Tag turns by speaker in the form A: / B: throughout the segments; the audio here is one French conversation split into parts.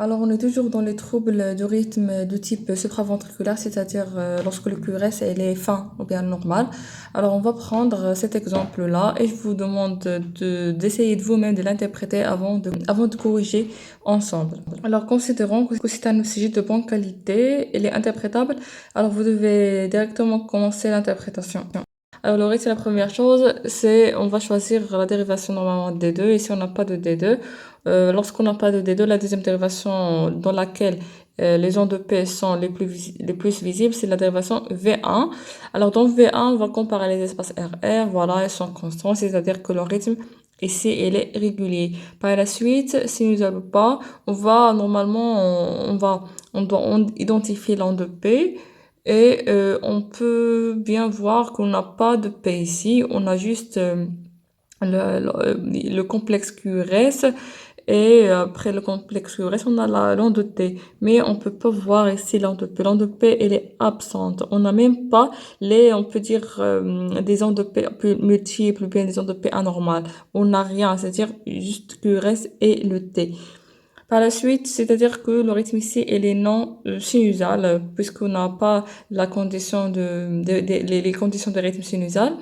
A: Alors, on est toujours dans les troubles du rythme de type supraventriculaire, c'est-à-dire lorsque le QRS elle est fin ou bien normal. Alors, on va prendre cet exemple-là et je vous demande d'essayer de vous-même de l'interpréter avant de corriger ensemble. Alors, considérons que c'est un ECG de bonne qualité, il est interprétable, alors vous devez directement commencer l'interprétation. Alors, le rythme, la première chose, c'est on va choisir la dérivation normalement de D2 et si on n'a pas de D2, lorsqu'on n'a pas de D2, la deuxième dérivation dans laquelle les ondes de P sont les plus visibles, c'est la dérivation V1. Alors dans V1, on va comparer les espaces RR, voilà, ils sont constants, c'est-à-dire que le rythme ici, il est régulier. Par la suite, si nous n'avons pas, on va normalement, on doit identifier l'onde P. Et on peut bien voir qu'on n'a pas de P ici, on a juste le complexe QRS et après le complexe QRS, on a l'onde T. Mais on peut pas voir ici l'onde P. L'onde P, elle est absente. On n'a même pas on peut dire, des ondes P multiples ou bien des ondes P anormales. On n'a rien, c'est-à-dire juste QRS et le T. Par la suite, c'est-à-dire que le rythme ici, il est non sinusal, puisqu'on n'a pas la condition les conditions de rythme sinusal.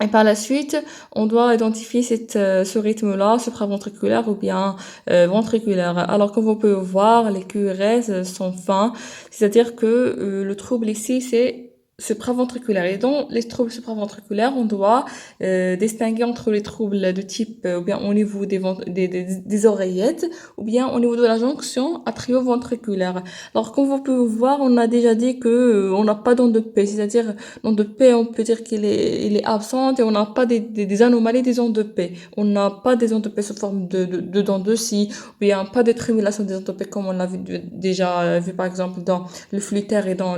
A: Et par la suite, on doit identifier ce rythme-là, supraventriculaire ou bien ventriculaire. Alors, comme vous pouvez voir, les QRS sont fins, c'est-à-dire que le trouble ici, c'est supraventriculaire. Et dans les troubles supraventriculaires, on doit distinguer entre les troubles de type ou bien au niveau des oreillettes ou bien au niveau de la jonction atrioventriculaire. Alors, comme vous pouvez voir, on a déjà dit que on n'a pas d'onde de P, c'est-à-dire onde de P, on peut dire il est absent et on n'a pas des anomalies des ondes de P. On n'a pas des ondes de P sous forme de dents de scie, ou bien pas de trémulation des ondes de P comme on l'a déjà vu par exemple dans le flûter et dans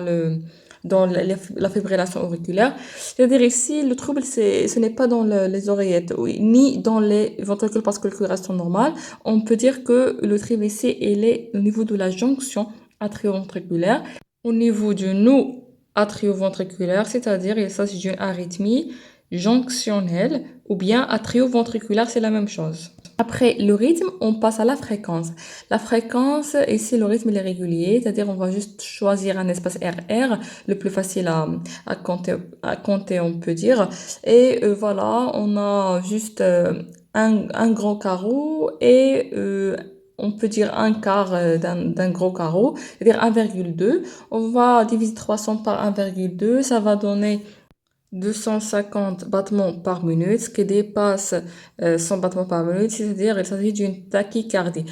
A: la fibrillation auriculaire. C'est-à-dire ici, le trouble, ce n'est pas dans les oreillettes, oui, ni dans les ventricules parce que le cuirasse sont normales. On peut dire que le trouble ici, il est au niveau de la jonction atrioventriculaire, au niveau du nœud atrioventriculaire, c'est-à-dire il s'agit d'une arythmie jonctionnelle ou bien atrioventriculaire, c'est la même chose. Après le rythme, on passe à la fréquence. La fréquence, ici le rythme il est régulier, c'est-à-dire on va juste choisir un espace RR, le plus facile à compter on peut dire. Et voilà, on a juste un grand carreau et on peut dire un quart d'un gros carreau, c'est-à-dire 1,2. On va diviser 300 par 1,2, ça va donner 250 battements par minute, ce qui dépasse 100 battements par minute, c'est-à-dire il s'agit d'une tachycardie.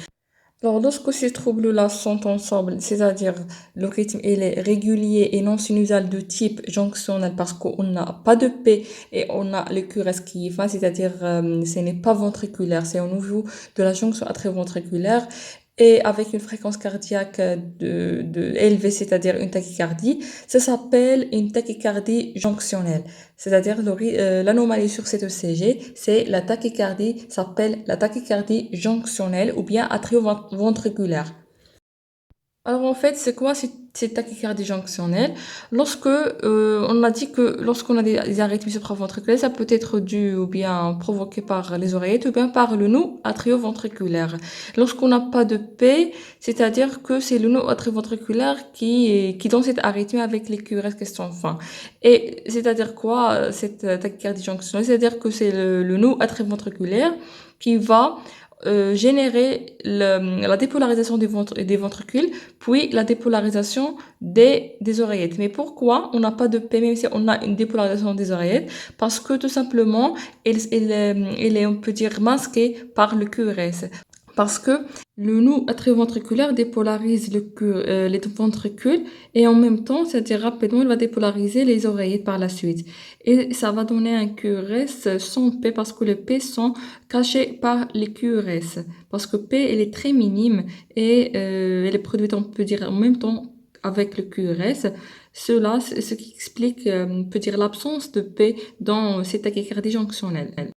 A: Alors, lorsque ces troubles-là sont ensemble, c'est-à-dire le rythme il est régulier et non sinusal de type jonctionnel parce qu'on n'a pas de P et on a le QRS qui est fin, c'est-à-dire ce n'est pas ventriculaire, c'est au niveau de la jonction atrioventriculaire et avec une fréquence cardiaque de élevée, c'est-à-dire une tachycardie, ça s'appelle une tachycardie jonctionnelle. C'est-à-dire l'anomalie sur cette ECG, c'est la tachycardie, s'appelle la tachycardie jonctionnelle ou bien atrioventriculaire. Alors en fait, c'est quoi cette tachycardie jonctionnelle? On a dit que lorsqu'on a des arythmies supraventriculaires, ça peut être dû ou bien provoqué par les oreillettes ou bien par le nœud atrioventriculaire. Lorsqu'on n'a pas de P, c'est-à-dire que c'est le nœud atrioventriculaire qui donne cette arythmie avec les QRS qui sont fins. Et c'est-à-dire quoi, cette tachycardie jonctionnelle? C'est-à-dire que c'est le nœud atrioventriculaire qui va générer la dépolarisation des ventricules, puis la dépolarisation des oreillettes. Mais pourquoi on n'a pas de P, même si on a une dépolarisation des oreillettes? Parce que tout simplement, elle est, on peut dire, masquée par le QRS. Parce que le nœud atrioventriculaire dépolarise les ventricules et en même temps, c'est-à-dire rapidement, il va dépolariser les oreillettes par la suite. Et ça va donner un QRS sans P parce que les P sont cachés par les QRS. Parce que P, elle est très minime et elle est produite, on peut dire, en même temps avec le QRS. Cela, c'est ce qui explique, on peut dire, l'absence de P dans cette tachycardie jonctionnelle.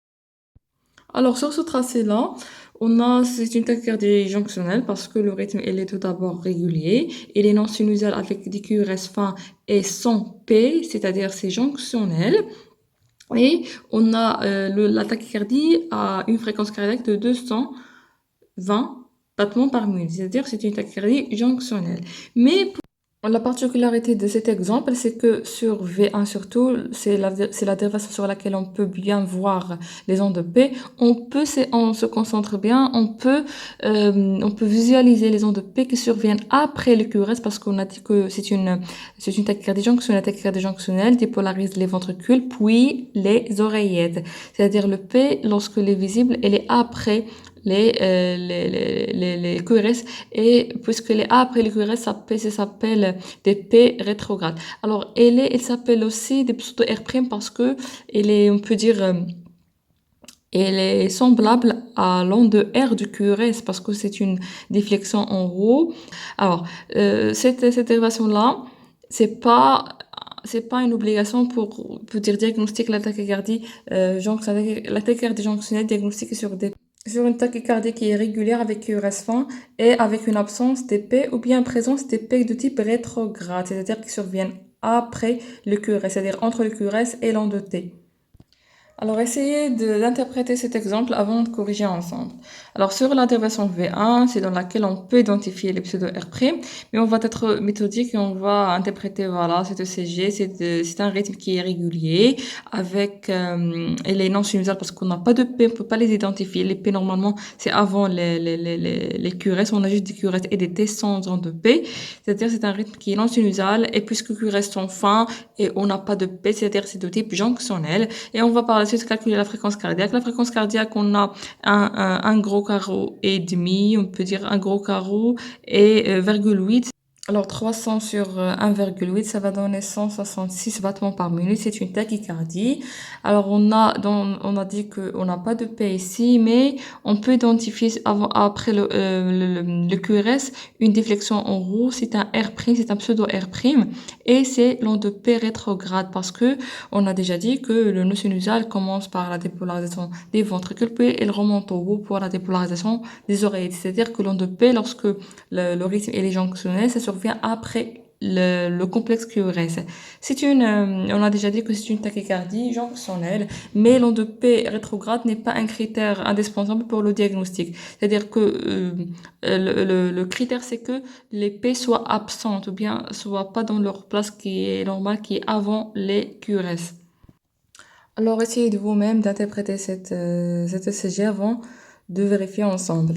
A: Alors, sur ce tracé-là, c'est une tachycardie jonctionnelle parce que le rythme, il est tout d'abord régulier. Il est non sinusal avec des QRS fins et sans P, c'est-à-dire c'est jonctionnel. Et on a la tachycardie à une fréquence cardiaque de 220 battements par minute, c'est-à-dire c'est une tachycardie jonctionnelle. Mais la particularité de cet exemple, c'est que sur V1 surtout, c'est la dérivation sur laquelle on peut bien voir les ondes de P. On se concentre bien, on peut visualiser les ondes de P qui surviennent après le QRS parce qu'on a dit que c'est une tachycardie jonctionnelle. La tachycardie jonctionnelle dépolarise les ventricules puis les oreillettes. C'est-à-dire le P, lorsque il est visible, elle est après les QRS et puisque les A après les QRS s'appelle des P rétrogrades. Elle s'appelle aussi des pseudo-R' parce que on peut dire, elle est semblable à l'onde R du QRS parce que c'est une déflexion en haut. Cette dérivation-là, c'est pas, c'est pas une obligation pour dire diagnostic la tachycardie, la tachycardie jonctionnelle diagnostiquée sur une tachycardie qui est régulière avec QRS fin et avec une absence d'épée ou bien présence d'épée de type rétrograde, c'est-à-dire qui surviennent après le QRS, c'est-à-dire entre le QRS et l'onde T. Alors, essayez d'interpréter cet exemple avant de corriger ensemble. Alors, sur la dérivation V1, c'est dans laquelle on peut identifier les pseudo-R', mais on va être méthodique et on va interpréter, voilà, cet ECG, c'est un rythme qui est régulier, et les non sinusales parce qu'on n'a pas de P, on peut pas les identifier. Les P, normalement, c'est avant les QRS, on a juste des QRS et des T sans onde de P, c'est-à-dire c'est un rythme qui est non sinusal, et puisque QRS sont fins et on n'a pas de P, c'est-à-dire c'est de type jonctionnel, et on va par la suite calculer la fréquence cardiaque. La fréquence cardiaque, on a un gros carreau et demi, on peut dire un gros carreau et 0,8. Alors 300 sur 1,8, ça va donner 166 battements par minute. C'est une tachycardie. Alors on a dit qu'on n'a pas de P ici, mais on peut identifier après le QRS une déflexion en roue. C'est un R', c'est un pseudo R', et c'est l'onde de P rétrograde parce que on a déjà dit que le nœud sinusal commence par la dépolarisation des ventricules, puis il remonte au haut pour la dépolarisation des oreillettes. C'est-à-dire que l'onde de P, lorsque le rythme est jonctionnel, ça survient après le complexe QRS. On a déjà dit que c'est une tachycardie jonctionnelle, mais l'onde de P rétrograde n'est pas un critère indispensable pour le diagnostic. C'est-à-dire que le critère, c'est que les P soient absentes ou bien soient pas dans leur place qui est normale, qui est avant les QRS. Alors, essayez de vous-même d'interpréter cette ECG avant de vérifier ensemble.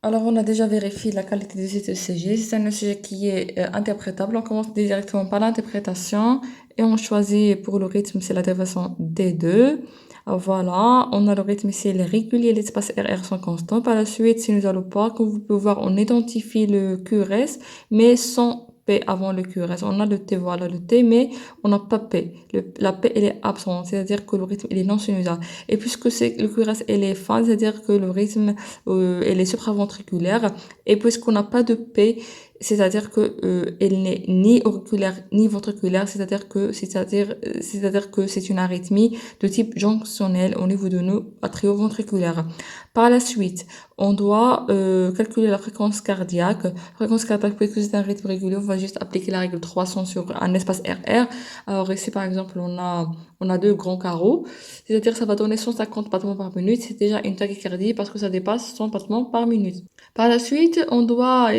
A: Alors, on a déjà vérifié la qualité de cet ECG. C'est un ECG qui est interprétable. On commence directement par l'interprétation et on choisit pour le rythme, c'est la dérivation D2. Alors, voilà, on a le rythme ici, il est régulier, l'espace RR sont constants. Par la suite, si nous allons pas, comme vous pouvez voir, on identifie le QRS, mais sans P avant le QRS. On a le T, voilà le T, mais on n'a pas P. La P, elle est absente, c'est-à-dire que le rythme, il est non sinusal. Et puisque le QRS, elle est fin, c'est-à-dire que le rythme, elle est supraventriculaire. Et puisqu'on n'a pas de P, c'est-à-dire que elle n'est ni auriculaire ni ventriculaire, c'est-à-dire que c'est une arythmie de type jonctionnel au niveau de nos atrioventriculaires. Par la suite, on doit calculer la fréquence cardiaque. Fréquence cardiaque, puisque c'est un rythme régulier, on va juste appliquer la règle 300 sur un espace RR. Alors ici, par exemple, on a deux grands carreaux, c'est-à-dire que ça va donner 150 battements par minute. C'est déjà une tachycardie parce que ça dépasse 100 battements par minute. Par la suite, on doit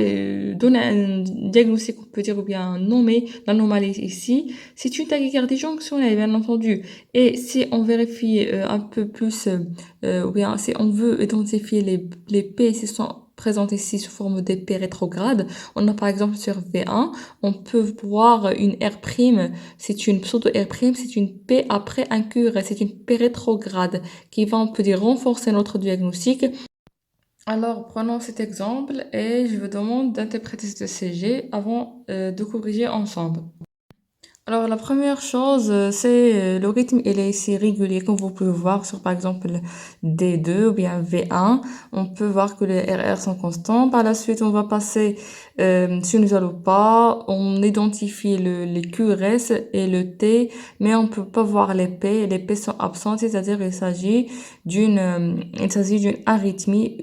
A: donner un diagnostic, on peut dire, ou bien nommer l'anomalie ici. C'est une tachycardie jonctionnelle, bien entendu. Et si on vérifie un peu plus, ou bien si on veut identifier les P, qui sont présentes ici sous forme d'épée rétrograde, on a par exemple sur V1, on peut voir une R', c'est une pseudo-R', c'est une P après un QRS, c'est une P rétrograde qui va, on peut dire, renforcer notre diagnostic. Alors, prenons cet exemple et je vous demande d'interpréter ce CG avant de corriger ensemble. Alors, la première chose, c'est le rythme, il est ici régulier, comme vous pouvez voir sur, par exemple, D2 ou bien V1. On peut voir que les RR sont constants. Par la suite, on va passer si nous allons pas, on identifie les QRS et le T, mais on peut pas voir les P. Les P sont absents, c'est-à-dire il s'agit d'une arythmie.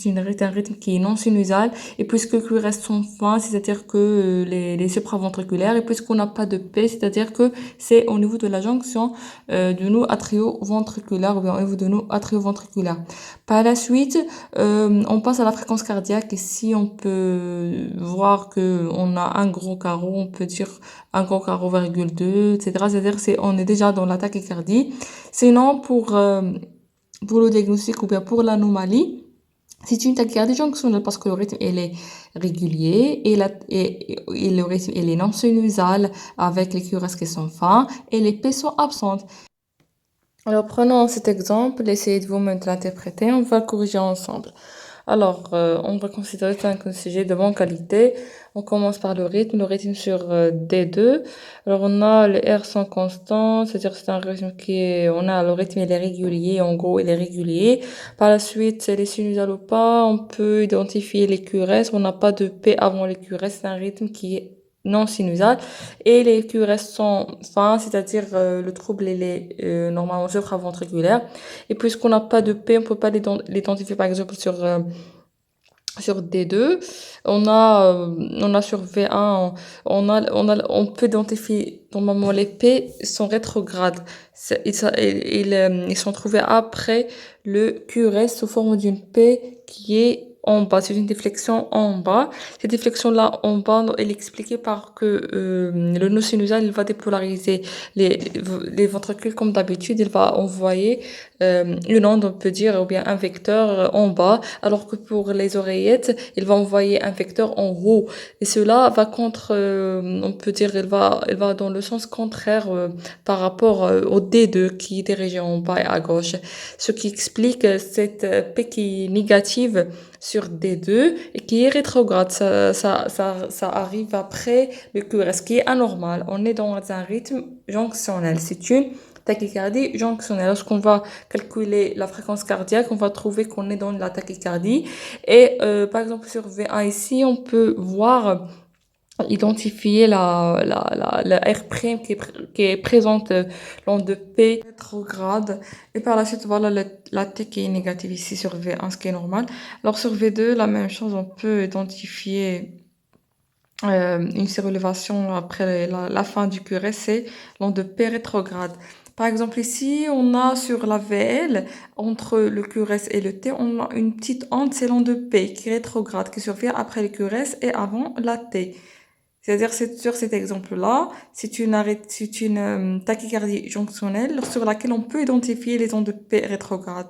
A: Un rythme qui est non sinusal. Et puisque les QRS sont fins, c'est-à-dire que les supraventriculaires, et puisqu'on n'a pas de P, P, c'est-à-dire que c'est au niveau de la jonction du nœud atrioventriculaire ou bien au niveau du nœud atrioventriculaire. Par la suite, on passe à la fréquence cardiaque. Ici, on peut voir que on a un gros carreau, on peut dire un gros carreau virgule 2, etc. C'est-à-dire on est déjà dans la tachycardie. Sinon, pour le diagnostic ou bien pour l'anomalie, c'est une tachycardie jonctionnelle parce que le rythme il est régulier et le rythme il est non sinusal avec les QRS qui sont fins et les P sont absentes. Alors prenons cet exemple, essayez de vous-même de l'interpréter, on va le corriger ensemble. Alors, on va considérer ça comme un sujet de bonne qualité. On commence par le rythme sur D2. Alors, on a le R sans constant, c'est-à-dire que c'est un rythme on a le rythme, il est régulier, en gros, il est régulier. Par la suite, c'est les sinusales ou pas, on peut identifier les QRS, on n'a pas de P avant les QRS, c'est un rythme qui est non sinusal. Et les QRS sont fins, c'est-à-dire le trouble, il est normalement supraventriculaire. Et puisqu'on n'a pas de P, on peut pas l'identifier par exemple sur D2. On a sur V1, on peut identifier normalement les P sont rétrogrades. Ils sont trouvés après le QRS sous forme d'une P qui est en bas, c'est une déflexion en bas. Cette déflexion-là en bas, elle est expliquée par que le nœud sinusal, il va dépolariser les ventricules comme d'habitude, il va envoyer une onde, on peut dire, ou bien un vecteur en bas, alors que pour les oreillettes, il va envoyer un vecteur en haut. Et cela va on peut dire, il va dans le sens contraire par rapport au D2 qui est dirigé en bas et à gauche. Ce qui explique cette P qui est négative sur D2 et qui est rétrograde. Ça arrive après le QRS, ce qui est anormal. On est dans un rythme jonctionnel. C'est une tachycardie jonctionnelle. Lorsqu'on va calculer la fréquence cardiaque, on va trouver qu'on est dans la tachycardie. Et par exemple, sur V1 ici, on peut voir identifier la R' qui est présente lors de P rétrograde. Et par la suite, voilà la T qui est négative ici sur V1, ce qui est normal. Alors sur V2, la même chose, on peut identifier une surélévation après la fin du QRS, c'est lors de P rétrograde. Par exemple, ici, on a sur la VL, entre le QRS et le T, on a une petite onde, c'est l'onde de P qui est rétrograde, qui survient après le QRS et avant la T. C'est-à-dire, sur cet exemple-là, c'est une tachycardie jonctionnelle sur laquelle on peut identifier les ondes de P rétrograde.